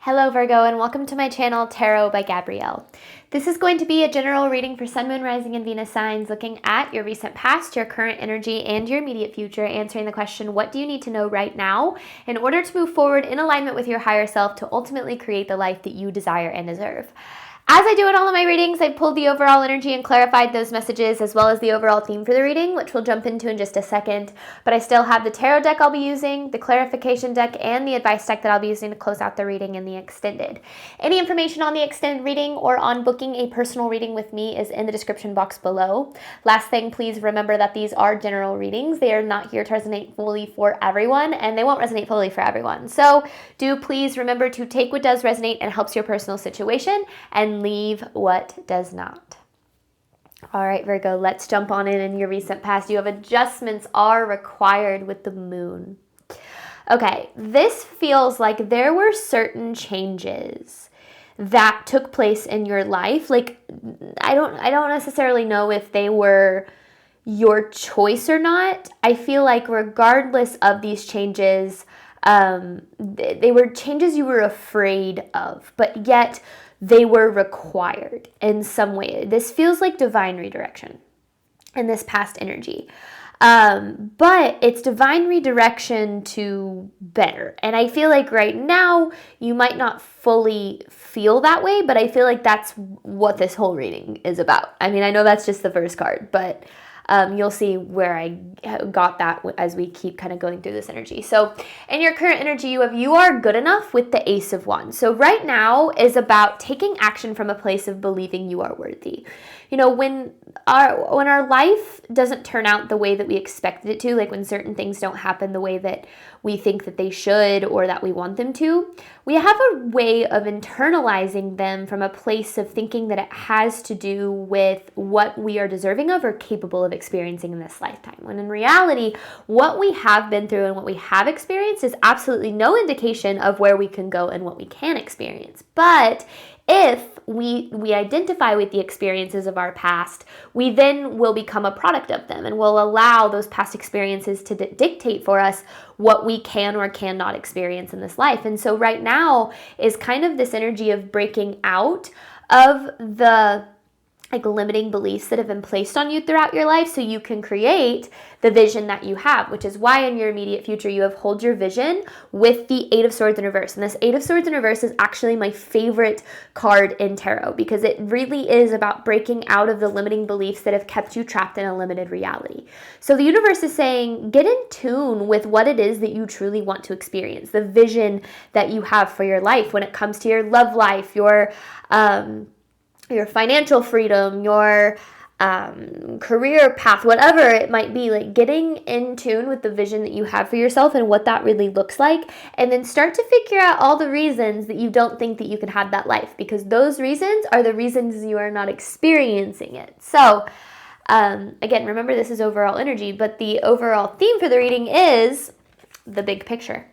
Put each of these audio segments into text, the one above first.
Hello Virgo, and welcome to my channel Tarot by Gabrielle. This is going to be a general reading for Sun, Moon, Rising, and Venus signs, looking at your recent past, your current energy, and your immediate future, answering the question, what do you need to know right now in order to move forward in alignment with your higher self to ultimately create the life that you desire and deserve? As I do in all of my readings, I pulled the overall energy and clarified those messages, as well as the overall theme for the reading, which we'll jump into in just a second. But I still have the tarot deck I'll be using, the clarification deck, and the advice deck that I'll be using to close out the reading in the extended. Any information on the extended reading or on booking a personal reading with me is in the description box below. Last thing, please remember that these are general readings. They are not here to resonate fully for everyone, and they won't resonate fully for everyone. So do please remember to take what does resonate and helps your personal situation, and leave what does not. All right, Virgo, let's jump on in your recent past. You have adjustments are required with the moon. Okay, this feels like there were certain changes that took place in your life. Like, I don't necessarily know if they were your choice or not. I feel like regardless of these changes, they were changes you were afraid of, but yet they were required in some way. This feels like divine redirection in this past energy. But it's divine redirection to better. And I feel like right now you might not fully feel that way, but I feel like that's what this whole reading is about. I mean, I know that's just the first card, but you'll see where I got that as we keep kind of going through this energy. So in your current energy, you are good enough with the Ace of Wands. So right now is about taking action from a place of believing you are worthy. You know, when our life doesn't turn out the way that we expected it to, like when certain things don't happen the way that we think that they should or that we want them to, we have a way of internalizing them from a place of thinking that it has to do with what we are deserving of or capable of experiencing in this lifetime. When in reality, what we have been through and what we have experienced is absolutely no indication of where we can go and what we can experience. But if we identify with the experiences of our past, we then will become a product of them and will allow those past experiences to dictate for us what we can or cannot experience in this life. And so right now is kind of this energy of breaking out of the limiting beliefs that have been placed on you throughout your life so you can create the vision that you have, which is why in your immediate future you have hold your vision with the Eight of Swords in reverse. And this Eight of Swords in reverse is actually my favorite card in tarot because it really is about breaking out of the limiting beliefs that have kept you trapped in a limited reality. So the universe is saying, get in tune with what it is that you truly want to experience, the vision that you have for your life when it comes to your love life, your financial freedom, your career path, whatever it might be, like getting in tune with the vision that you have for yourself and what that really looks like, and then start to figure out all the reasons that you don't think that you can have that life, because those reasons are the reasons you are not experiencing it. So again, remember this is overall energy, but the overall theme for the reading is the big picture.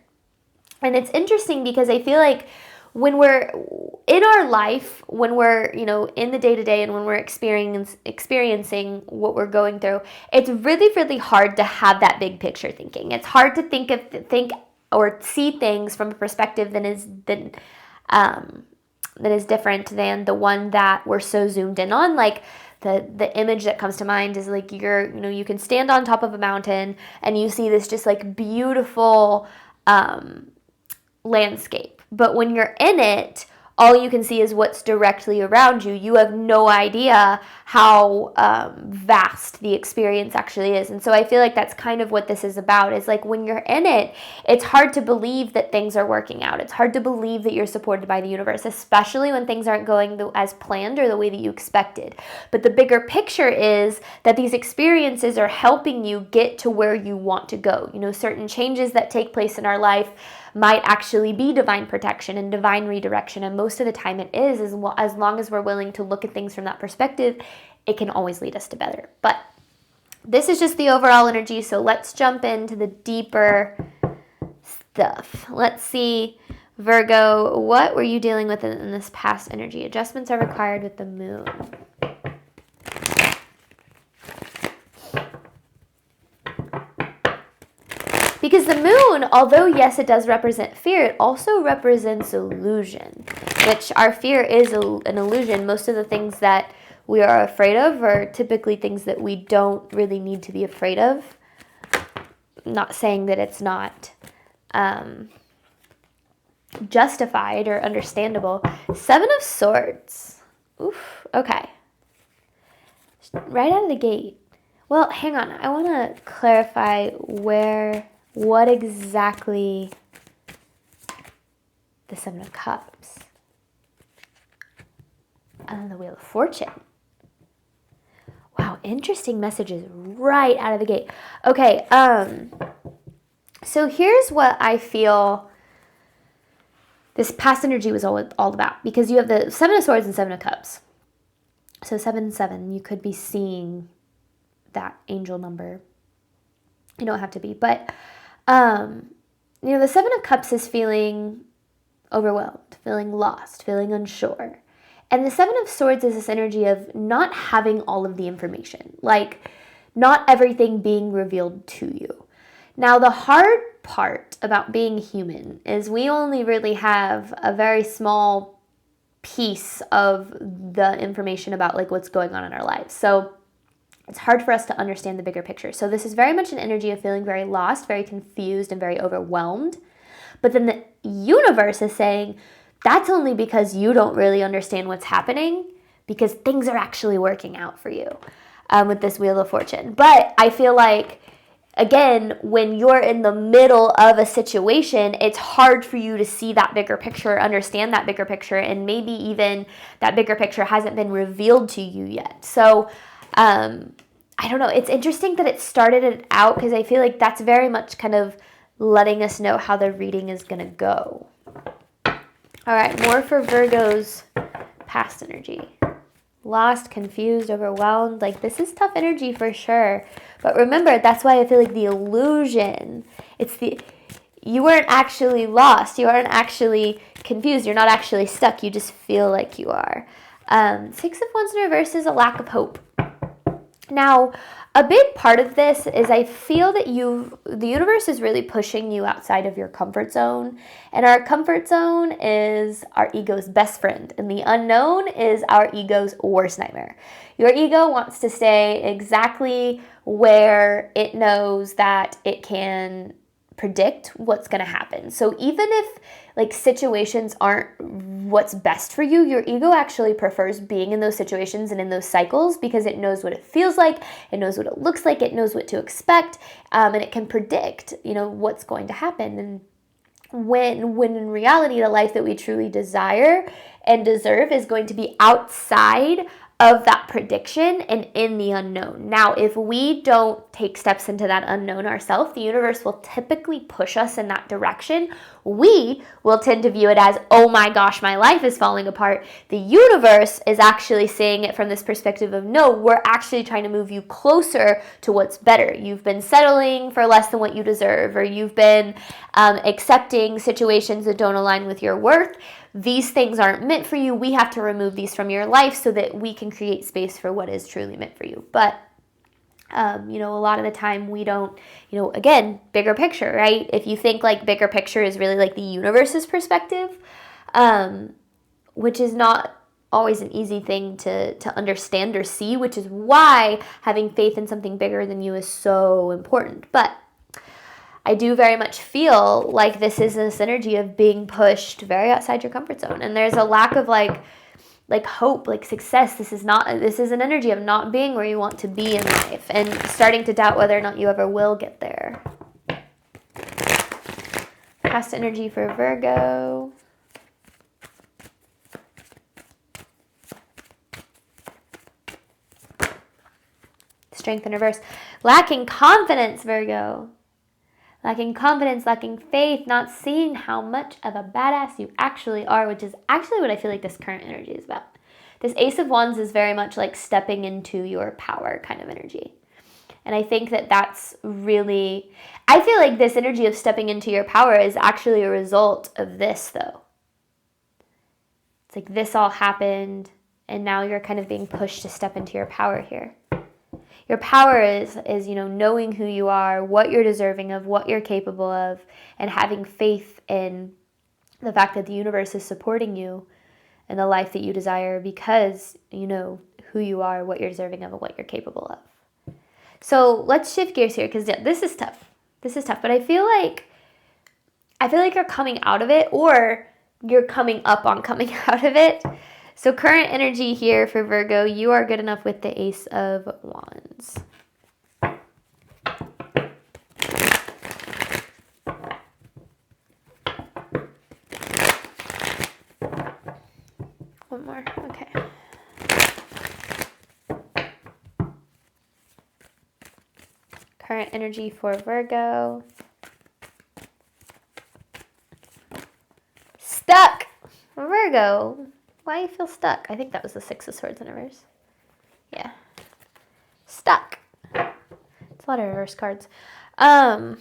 And it's interesting because I feel like when we're in our life, when we're, in the day-to-day and when we're experiencing what we're going through, it's really, really hard to have that big picture thinking. It's hard to think or see things from a perspective that is different than the one that we're so zoomed in on. Like the image that comes to mind is like you can stand on top of a mountain and you see this just like beautiful landscape. But when you're in it, all you can see is what's directly around you. You have no idea how vast the experience actually is. And so I feel like that's kind of what this is about, is like when you're in it, it's hard to believe that things are working out. It's hard to believe that you're supported by the universe, especially when things aren't going as planned or the way that you expected. But the bigger picture is that these experiences are helping you get to where you want to go. Certain changes that take place in our life might actually be divine protection and divine redirection, and most of the time it is, as long as we're willing to look at things from that perspective, it can always lead us to better. But this is just the overall energy, so let's jump into the deeper stuff. Let's see, Virgo, what were you dealing with in this past energy? Adjustments are required with the moon. Because the moon, although yes, it does represent fear, it also represents illusion, which our fear is an illusion. Most of the things that we are afraid of are typically things that we don't really need to be afraid of. Not saying that it's not justified or understandable. Seven of Swords. Oof, okay. Right out of the gate. Well, hang on. I want to clarify what exactly the Seven of Cups and the Wheel of Fortune. Wow, interesting messages right out of the gate. Okay, so here's what I feel this past energy was all about, because you have the Seven of Swords and Seven of Cups. So 7-7, you could be seeing that angel number. You don't have to be, but the Seven of Cups is feeling overwhelmed, feeling lost, feeling unsure. And the Seven of Swords is this energy of not having all of the information, like not everything being revealed to you. Now, the hard part about being human is we only really have a very small piece of the information about like what's going on in our lives. So it's hard for us to understand the bigger picture. So this is very much an energy of feeling very lost, very confused, and very overwhelmed. But then the universe is saying, that's only because you don't really understand what's happening, because things are actually working out for you with this Wheel of Fortune. But I feel like, again, when you're in the middle of a situation, it's hard for you to see that bigger picture, understand that bigger picture, and maybe even that bigger picture hasn't been revealed to you yet. So I don't know. It's interesting that it started it out, because I feel like that's very much kind of letting us know how the reading is going to go. All right, more for Virgo's past energy. Lost, confused, overwhelmed. Like, this is tough energy for sure. But remember, that's why I feel like the illusion, you weren't actually lost. You aren't actually confused. You're not actually stuck. You just feel like you are. Six of Wands in reverse is a lack of hope. Now, a big part of this is I feel that the universe is really pushing you outside of your comfort zone. And our comfort zone is our ego's best friend. And the unknown is our ego's worst nightmare. Your ego wants to stay exactly where it knows that it can predict what's going to happen. So even if like situations aren't what's best for you, your ego actually prefers being in those situations and in those cycles, because it knows what it feels like, it knows what it looks like, it knows what to expect, and it can predict, what's going to happen. And when in reality, the life that we truly desire and deserve is going to be outside of that prediction and in the unknown. Now, if we don't take steps into that unknown ourselves, the universe will typically push us in that direction. We will tend to view it as, oh my gosh, my life is falling apart. The universe is actually seeing it from this perspective of, no, we're actually trying to move you closer to what's better. You've been settling for less than what you deserve, or you've been accepting situations that don't align with your worth. These things aren't meant for you. We have to remove these from your life so that we can create space for what is truly meant for you. But, a lot of the time we don't, again, bigger picture, right? If you think like bigger picture is really like the universe's perspective, which is not always an easy thing to understand or see, which is why having faith in something bigger than you is so important. But I do very much feel like this is this energy of being pushed very outside your comfort zone. And there's a lack of like hope, like success. This is an energy of not being where you want to be in life and starting to doubt whether or not you ever will get there. Past energy for Virgo. Strength in reverse. Lacking confidence, Virgo. Lacking confidence, lacking faith, not seeing how much of a badass you actually are, which is actually what I feel like this current energy is about. This Ace of Wands is very much like stepping into your power kind of energy. And I think that that's really, I feel like this energy of stepping into your power is actually a result of this, though. It's like this all happened, and now you're kind of being pushed to step into your power here. Your power is, you know, knowing who you are, what you're deserving of, what you're capable of, and having faith in the fact that the universe is supporting you in the life that you desire because you know who you are, what you're deserving of, and what you're capable of. So let's shift gears here because this is tough. This is tough, but I feel like you're coming out of it, or you're coming up on coming out of it. So current energy here for Virgo, you are good enough with the Ace of Wands. One more, okay. Current energy for Virgo. Stuck! Virgo, why do you feel stuck? I think that was the Six of Swords in reverse. Yeah. Stuck. It's a lot of reverse cards. Why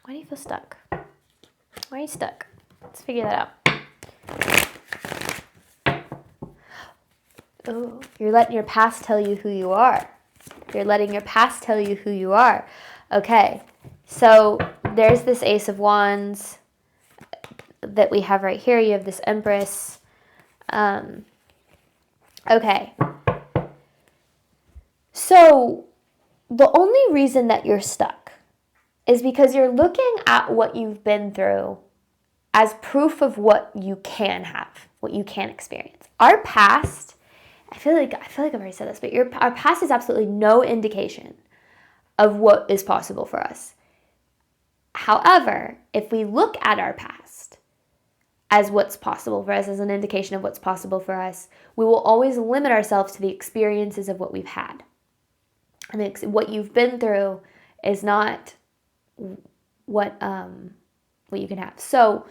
do you feel stuck? Why are you stuck? Let's figure that out. Oh, you're letting your past tell you who you are. You're letting your past tell you who you are. Okay, so there's this Ace of Wands that we have right here. You have this Empress. Okay. So the only reason that you're stuck is because you're looking at what you've been through as proof of what you can have, what you can experience. Our past, I feel like I've already said this, but our past is absolutely no indication of what is possible for us. However, if we look at our past as what's possible for us, as an indication of what's possible for us, we will always limit ourselves to the experiences of what we've had. And what you've been through is not what you can have. So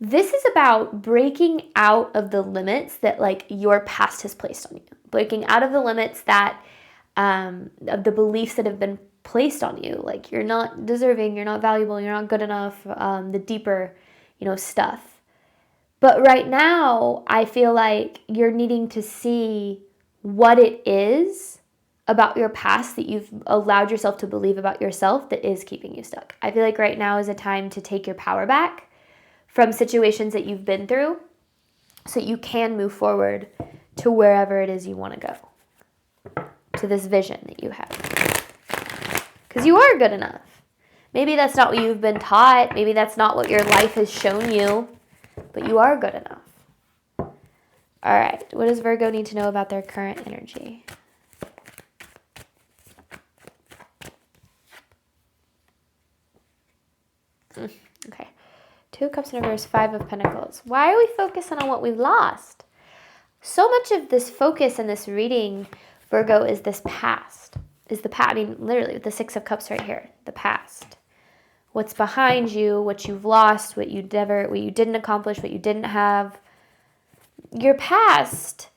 this is about breaking out of the limits that like your past has placed on you. Breaking out of the limits that of the beliefs that have been placed on you. Like you're not deserving, you're not valuable, you're not good enough, the deeper, stuff. But right now, I feel like you're needing to see what it is about your past that you've allowed yourself to believe about yourself that is keeping you stuck. I feel like right now is a time to take your power back from situations that you've been through so you can move forward to wherever it is you want to go, to this vision that you have. Because you are good enough. Maybe that's not what you've been taught. Maybe that's not what your life has shown you, but you are good enough. All right, what does Virgo need to know about their current energy? Okay. Two of Cups in reverse, Five of Pentacles. Why are we focusing on what we've lost? So much of this focus in this reading, Virgo, is this past. I mean, literally, with the Six of Cups right here, the past. What's behind you, what you've lost, what you didn't accomplish, what you didn't have. Your past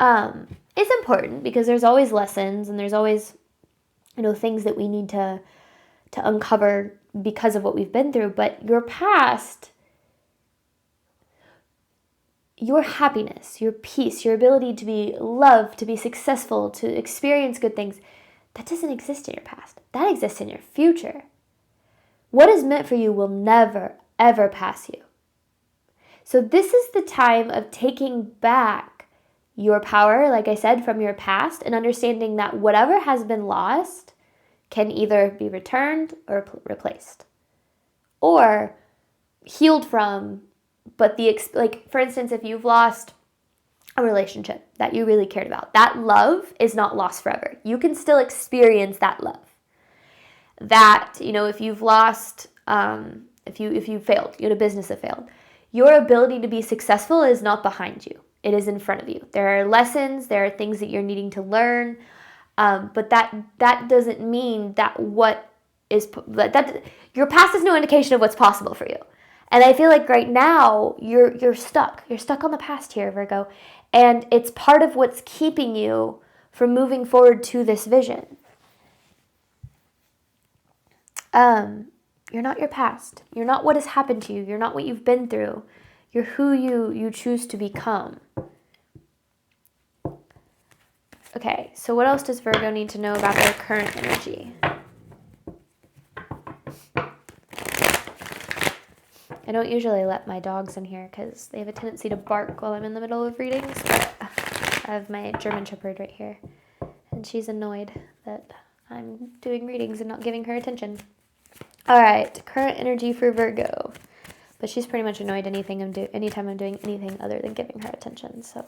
is important because there's always lessons and there's always, things that we need to uncover because of what we've been through. But your past, your happiness, your peace, your ability to be loved, to be successful, to experience good things, that doesn't exist in your past. That exists in your future. What is meant for you will never, ever pass you. So this is the time of taking back your power, like I said, from your past and understanding that whatever has been lost can either be returned or replaced or healed from. But for instance, if you've lost a relationship that you really cared about, that love is not lost forever. You can still experience that love. That, if you've lost, if you failed, you had a business that failed, your ability to be successful is not behind you. It is in front of you. There are lessons, there are things that you're needing to learn, but that doesn't mean that your past is no indication of what's possible for you. And I feel like right now you're stuck. You're stuck on the past here, Virgo, and it's part of what's keeping you from moving forward to this vision. You're not your past. You're not what has happened to you. You're not what you've been through. You're who you choose to become. Okay, so what else does Virgo need to know about their current energy? I don't usually let my dogs in here because they have a tendency to bark while I'm in the middle of readings, but I have my German Shepherd right here, and she's annoyed that I'm doing readings and not giving her attention. All right, current energy for Virgo. But she's pretty much annoyed anytime I'm doing anything other than giving her attention, so.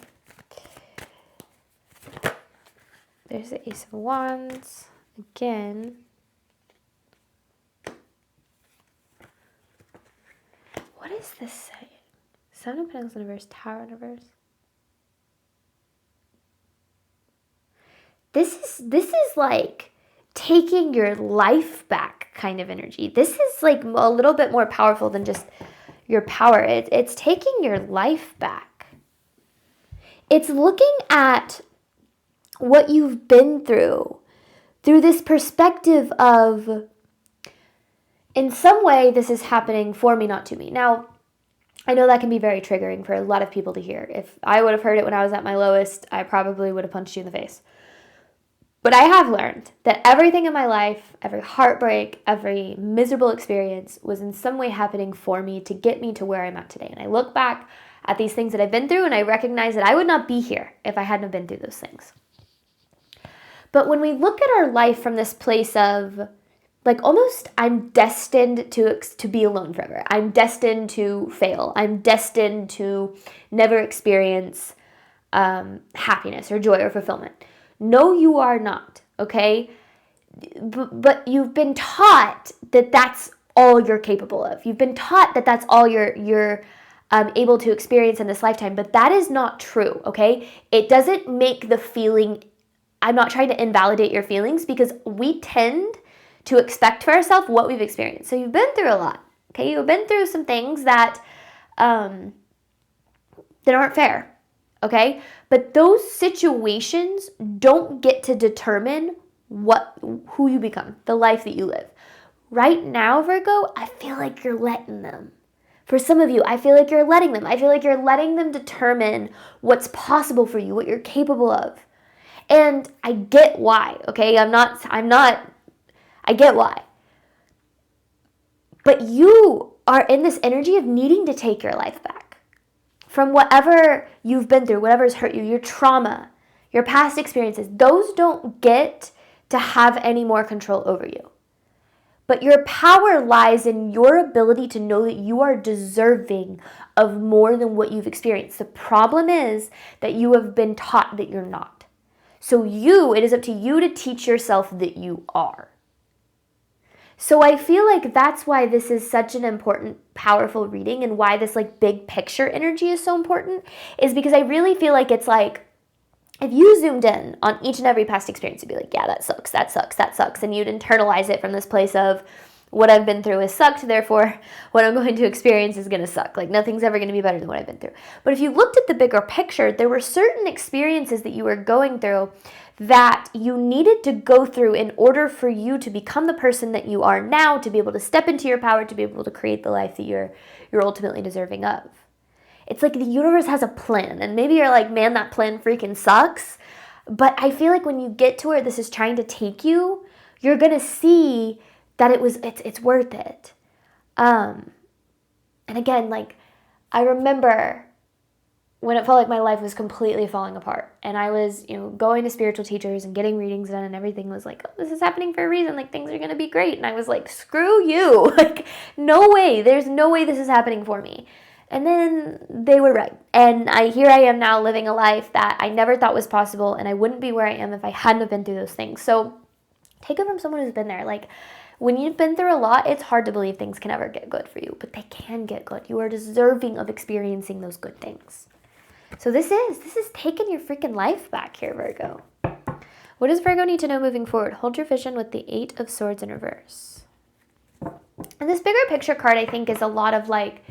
There's the Ace of Wands. Again. What is this saying? Seven of Pentacles in reverse, Tower in reverse. This is like taking your life back kind of energy. This is like a little bit more powerful than just your power. It's taking your life back. It's looking at what you've been through this perspective of, in some way, this is happening for me, not to me. Now, I know that can be very triggering for a lot of people to hear. If I would have heard it when I was at my lowest, I probably would have punched you in the face. But I have learned that everything in my life, every heartbreak, every miserable experience was in some way happening for me to get me to where I'm at today. And I look back at these things that I've been through and I recognize that I would not be here if I hadn't been through those things. But when we look at our life from this place of, like, almost I'm destined to be alone forever. I'm destined to fail. I'm destined to never experience happiness or joy or fulfillment. No, you are not, okay? But you've been taught that that's all you're capable of. You've been taught that that's all you're able to experience in this lifetime. But that is not true, okay? It doesn't make the feeling, I'm not trying to invalidate your feelings, because we tend to expect for ourselves what we've experienced. So you've been through a lot, okay? You've been through some things that aren't fair, okay? But those situations don't get to determine who you become, the life that you live. Right now, Virgo, I feel like you're letting them. For some of you, I feel like you're letting them. I feel like you're letting them determine what's possible for you, what you're capable of. And I get why, okay? I get why. But you are in this energy of needing to take your life back from whatever you've been through, whatever's hurt you, your trauma, your past experiences. Those don't get to have any more control over you. But your power lies in your ability to know that you are deserving of more than what you've experienced. The problem is that you have been taught that you're not. So it is up to you to teach yourself that you are. So I feel like that's why this is such an important, powerful reading, and why this like big picture energy is so important, is because I really feel like it's like, if you zoomed in on each and every past experience, you'd be like, yeah, that sucks, that sucks, that sucks. And you'd internalize it from this place of, what I've been through has sucked, therefore what I'm going to experience is going to suck. Like, nothing's ever going to be better than what I've been through. But if you looked at the bigger picture, there were certain experiences that you were going through that you needed to go through in order for you to become the person that you are now, to be able to step into your power, to be able to create the life that you're ultimately deserving of. It's like the universe has a plan, and maybe you're like, man, that plan freaking sucks. But I feel like when you get to where this is trying to take you, you're going to see that it's worth it. And again, like, I remember when it felt like my life was completely falling apart, and I was, going to spiritual teachers and getting readings done, and everything was like, oh, this is happening for a reason, like, things are going to be great. And I was like, screw you. Like, no way. There's no way this is happening for me. And then they were right. And here I am now living a life that I never thought was possible, and I wouldn't be where I am if I hadn't have been through those things. So take it from someone who's been there. Like, when you've been through a lot, it's hard to believe things can ever get good for you, but they can get good. You are deserving of experiencing those good things. So this is taking your freaking life back here, Virgo. What does Virgo need to know moving forward? Hold your vision with the 8 of Swords in reverse. And this bigger picture card, I think, is a lot of like,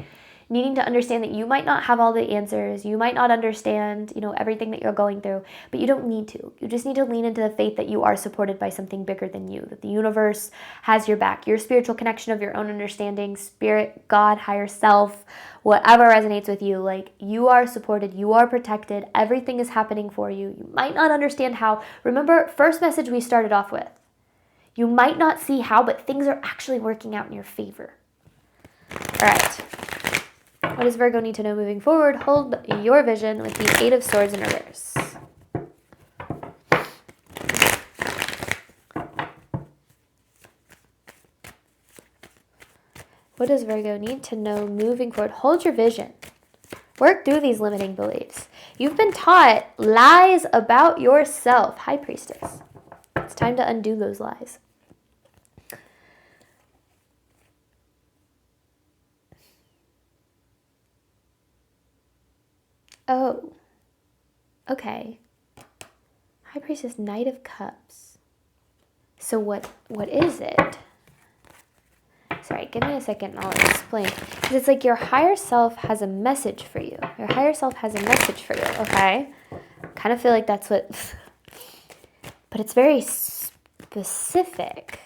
needing to understand that you might not have all the answers. You might not understand, everything that you're going through, but you don't need to. You just need to lean into the faith that you are supported by something bigger than you, that the universe has your back, your spiritual connection of your own understanding, spirit, God, higher self, whatever resonates with you. Like, you are supported, you are protected, everything is happening for you. You might not understand how. Remember, first message we started off with. You might not see how, but things are actually working out in your favor. All right. What does Virgo need to know moving forward? Hold your vision with the Eight of Swords in reverse. What does Virgo need to know moving forward? Hold your vision. Work through these limiting beliefs. You've been taught lies about yourself. High Priestess. It's time to undo those lies. Oh, okay. High Priestess, Knight of Cups. So what is it? Sorry, give me a second and I'll explain. Because it's like your higher self has a message for you. Your higher self has a message for you, okay? Kind of feel like that's what... But it's very specific.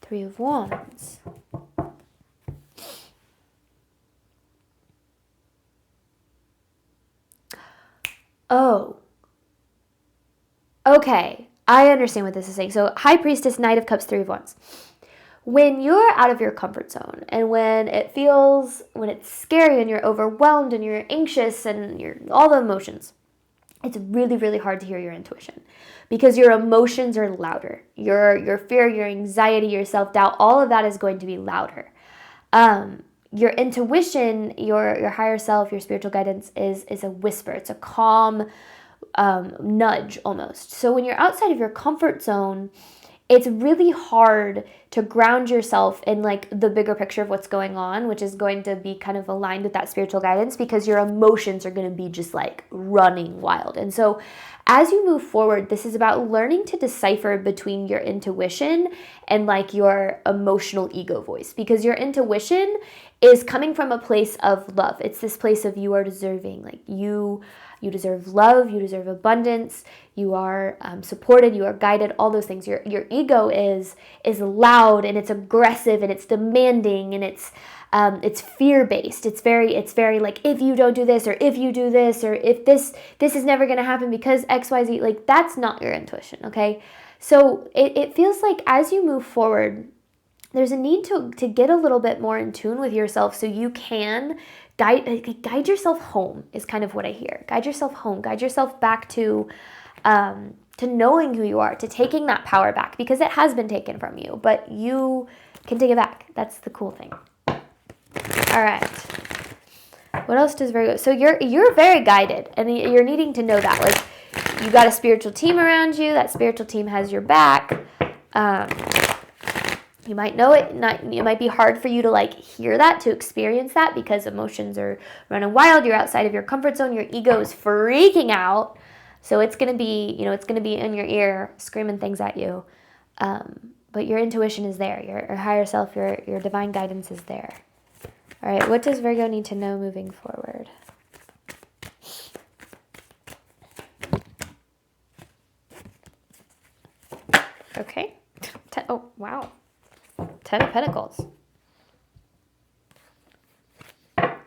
Three of Wands. Oh. Okay. I understand what this is saying. So, High Priestess, Knight of Cups, Three of Wands. When you're out of your comfort zone and when it's scary and you're overwhelmed and you're anxious and you're all the emotions, it's really, really hard to hear your intuition because your emotions are louder. Your fear, your anxiety, your self-doubt, all of that is going to be louder. Your intuition, your higher self, your spiritual guidance is a whisper. It's a calm nudge almost. So when you're outside of your comfort zone, it's really hard to ground yourself in like the bigger picture of what's going on, which is going to be kind of aligned with that spiritual guidance because your emotions are going to be just like running wild. And so as you move forward, this is about learning to decipher between your intuition and like your emotional ego voice, because your intuition is coming from a place of love. It's this place of you are deserving, like you deserve love, you deserve abundance, you are supported, you are guided, all those things. Your ego is loud and it's aggressive and it's demanding and it's fear-based. It's very like, if you don't do this or if you do this or if this is never going to happen because XYZ, like that's not your intuition, okay? So it feels like as you move forward, there's a need to get a little bit more in tune with yourself so you can guide yourself home is kind of what I hear. Guide yourself home. Guide yourself back to knowing who you are, to taking that power back because it has been taken from you, but you can take it back. That's the cool thing. All right. What else does Virgo? So you're very guided and you're needing to know that. Like you got a spiritual team around you. That spiritual team has your back. You might know it. It might be hard for you to like hear that, to experience that because emotions are running wild. You're outside of your comfort zone. Your ego is freaking out. So it's going to be, it's going to be in your ear screaming things at you. But your intuition is there. Your higher self, your divine guidance is there. All right. What does Virgo need to know moving forward? Okay. Oh, wow. 10 of Pentacles.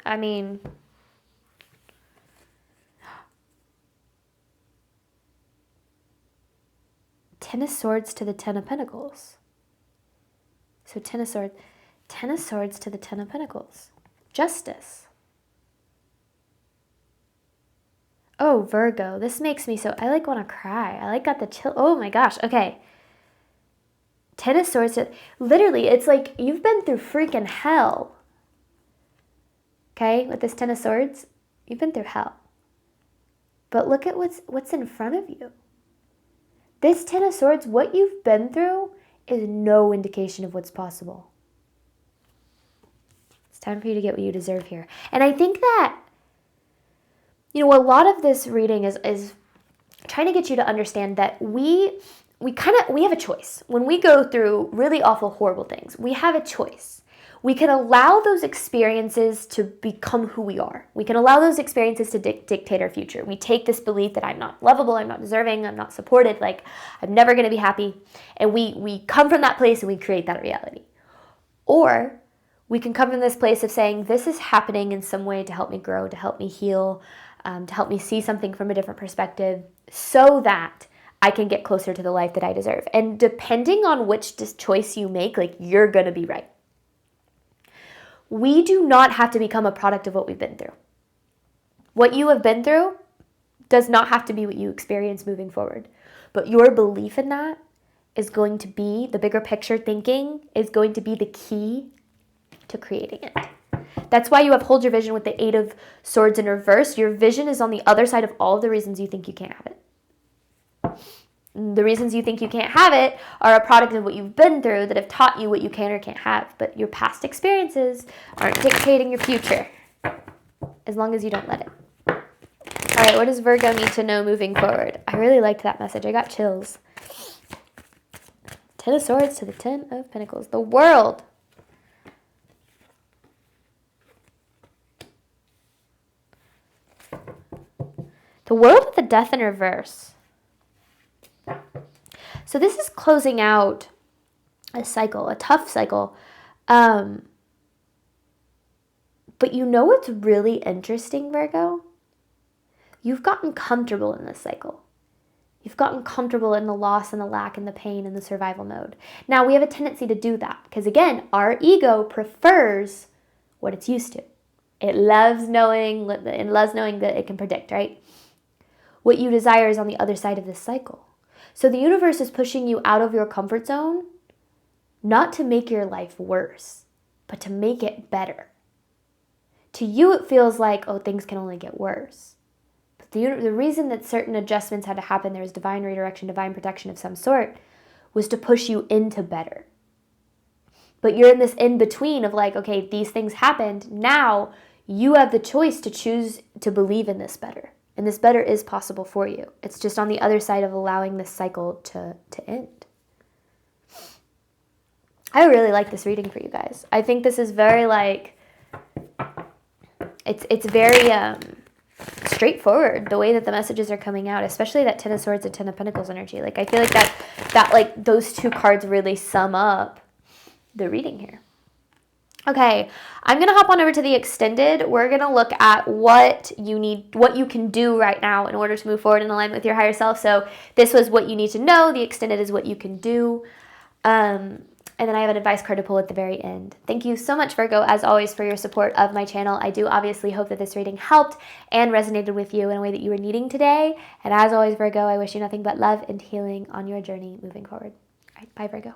I mean, Ten of Swords to the 10 of Pentacles. So Ten of Swords to the 10 of Pentacles. Justice. Oh, Virgo, this makes me so, I like want to cry. I like got the chill. Oh my gosh. Okay. Ten of Swords, literally, it's like you've been through freaking hell. Okay, with this Ten of Swords, you've been through hell. But look at what's in front of you. This Ten of Swords, what you've been through is no indication of what's possible. It's time for you to get what you deserve here. And I think that, a lot of this reading is trying to get you to understand that we we have a choice. When we go through really awful, horrible things, we have a choice. We can allow those experiences to become who we are. We can allow those experiences to dictate our future. We take this belief that I'm not lovable, I'm not deserving, I'm not supported, like I'm never going to be happy. And we come from that place and we create that reality. Or we can come from this place of saying, this is happening in some way to help me grow, to help me heal, to help me see something from a different perspective so that I can get closer to the life that I deserve. And depending on which choice you make, like you're going to be right. We do not have to become a product of what we've been through. What you have been through does not have to be what you experience moving forward. But your belief in that is going to be, the bigger picture thinking is going to be the key to creating it. That's why you have hold your vision with the 8 of Swords in reverse. Your vision is on the other side of all the reasons you think you can't have it. The reasons you think you can't have it are a product of what you've been through that have taught you what you can or can't have. But your past experiences aren't dictating your future, as long as you don't let it. All right, what does Virgo need to know moving forward? I really liked that message. I got chills. 10 of Swords to the 10 of Pentacles. The World. The World with the Death in reverse. So this is closing out a cycle, a tough cycle. But you know what's really interesting, Virgo? You've gotten comfortable in this cycle. You've gotten comfortable in the loss and the lack and the pain and the survival mode. Now, we have a tendency to do that because, again, our ego prefers what it's used to. It loves knowing that it can predict, right? What you desire is on the other side of this cycle. So the universe is pushing you out of your comfort zone, not to make your life worse, but to make it better. To you, it feels like, oh, things can only get worse. But the reason that certain adjustments had to happen, there was divine redirection, divine protection of some sort, was to push you into better. But you're in this in-between of like, okay, these things happened. Now you have the choice to choose to believe in this better. And this better is possible for you. It's just on the other side of allowing this cycle to end. I really like this reading for you guys. I think this is very it's very straightforward, the way that the messages are coming out, especially that 10 of Swords and 10 of Pentacles energy. Like I feel like that like those two cards really sum up the reading here. Okay, I'm going to hop on over to the extended. We're going to look at what you can do right now in order to move forward in alignment with your higher self. So this was what you need to know. The extended is what you can do. And then I have an advice card to pull at the very end. Thank you so much, Virgo, as always, for your support of my channel. I do obviously hope that this reading helped and resonated with you in a way that you were needing today. And as always, Virgo, I wish you nothing but love and healing on your journey moving forward. All right, bye, Virgo.